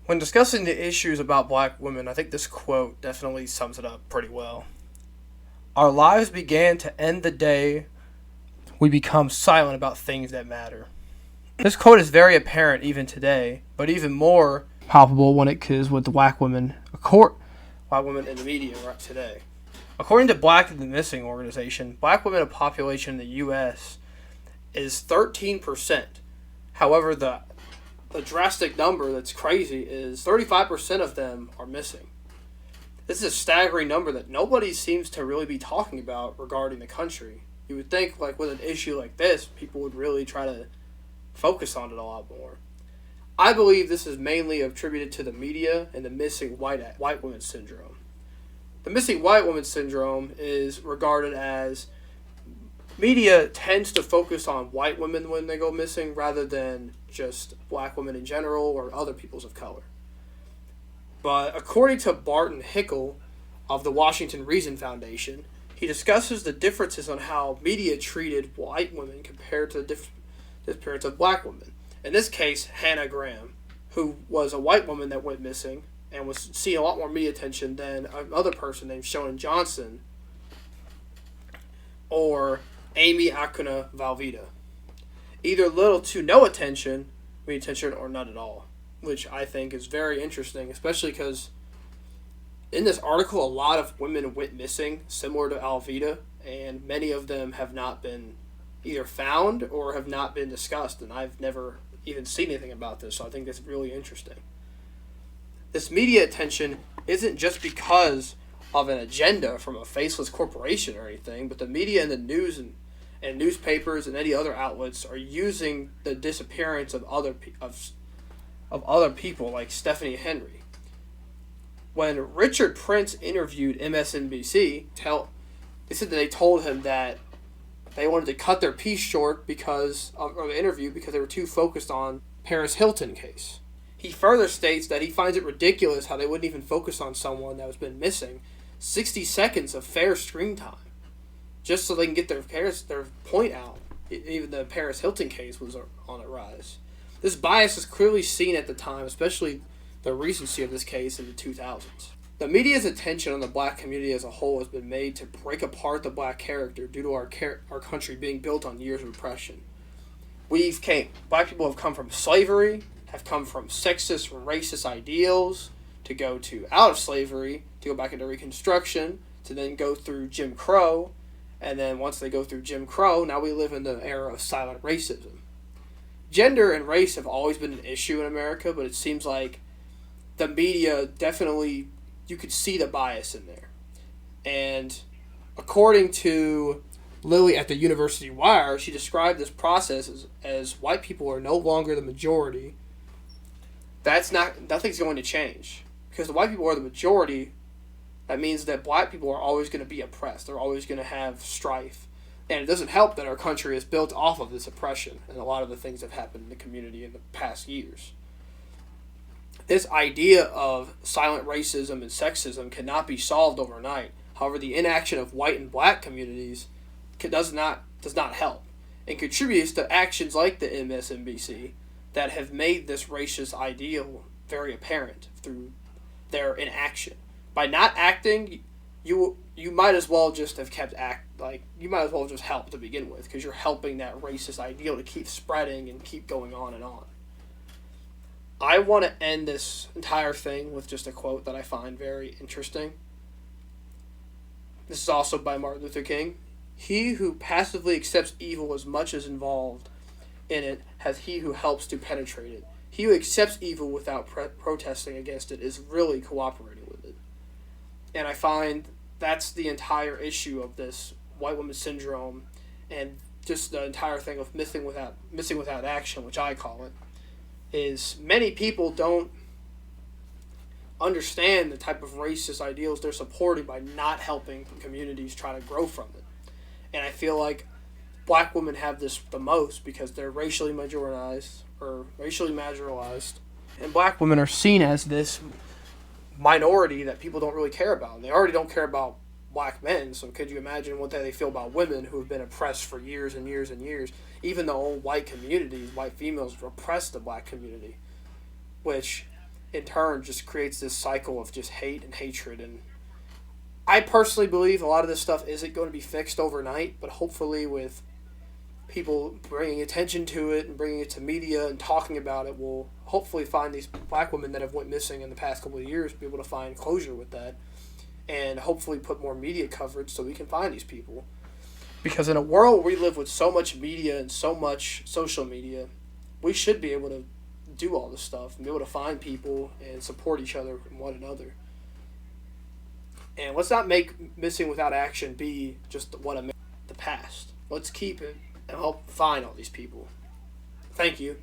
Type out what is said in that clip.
When discussing the issues about black women, I think this quote definitely sums it up pretty well. Our lives began to end the day we become silent about things that matter. This quote is very apparent even today, but even more palpable when it is with black women, black women in the media right today. According to Black and the Missing organization, black women of population in the U.S. is 13%. However, the drastic number that's crazy is 35% of them are missing. This is a staggering number that nobody seems to really be talking about regarding the country. You would think, like, with an issue like this, people would really try to focus on it a lot more. I believe this is mainly attributed to the media and the missing white woman syndrome. The missing white woman syndrome is regarded as media tends to focus on white women when they go missing rather than just black women in general or other peoples of color. But according to Barton Hickel of the Washington Reason Foundation, he discusses the differences on how media treated white women compared to the disappearance of black women. In this case, Hannah Graham, who was a white woman that went missing and was seeing a lot more media attention than another person named Shonen Johnson or Amy Acuna Valvita. Either little to no attention, media attention, or none at all, which I think is very interesting, especially because in this article, a lot of women went missing, similar to Alvita, and many of them have not been either found or have not been discussed, and I've never even seen anything about this, so I think that's really interesting. This media attention isn't just because of an agenda from a faceless corporation or anything, but the media and the news and newspapers and any other outlets are using the disappearance of other people like Stephanie Henry. When Richard Prince interviewed MSNBC, they said that they told him that they wanted to cut their piece short because of the interview because they were too focused on Paris Hilton case. He further states that he finds it ridiculous how they wouldn't even focus on someone that has been missing 60 seconds of fair screen time just so they can get their point out. Even the Paris Hilton case was on a rise. This bias is clearly seen at the time, especially the recency of this case in the 2000s. The media's attention on the black community as a whole has been made to break apart the black character due to our country being built on years of oppression. Black people have come from slavery, have come from sexist, racist ideals, to go to out of slavery, to go back into Reconstruction, to then go through Jim Crow, and then once they go through Jim Crow, now we live in the era of silent racism. Gender and race have always been an issue in America, but it seems like the media definitely, you could see the bias in there. And according to Lily at the University Wire, she described this process as white people are no longer the majority. Nothing's going to change. Because the white people are the majority, that means that black people are always going to be oppressed. They're always going to have strife. And it doesn't help that our country is built off of this oppression and a lot of the things that have happened in the community in the past years. This idea of silent racism and sexism cannot be solved overnight. However, the inaction of white and black communities does not help and contributes to actions like the MSNBC that have made this racist ideal very apparent through their inaction. By not acting, you might as well just have you might as well just help to begin with, because you're helping that racist ideal to keep spreading and keep going on and on. I want to end this entire thing with just a quote that I find very interesting. This is also by Martin Luther King. He who passively accepts evil as much as involved in it as he who helps to penetrate it. He who accepts evil without protesting against it is really cooperating with it. And I find that's the entire issue of this white woman syndrome and just the entire thing of missing without action, which I call it, is many people don't understand the type of racist ideals they're supporting by not helping communities try to grow from it. And I feel like black women have this the most because they're racially marginalized, and black women are seen as this minority that people don't really care about. And they already don't care about black men, so could you imagine what they feel about women who have been oppressed for years and years and years? Even the old white communities, white females, repress the black community, which in turn just creates this cycle of just hate and hatred. And I personally believe a lot of this stuff isn't going to be fixed overnight, but hopefully with people bringing attention to it and bringing it to media and talking about it, we'll hopefully find these black women that have went missing in the past couple of years, be able to find closure with that, and hopefully put more media coverage so we can find these people. Because in a world where we live with so much media and so much social media, we should be able to do all this stuff and be able to find people and support each other and one another. And let's not make Missing Without Action be just the past. Let's keep it and help find all these people. Thank you.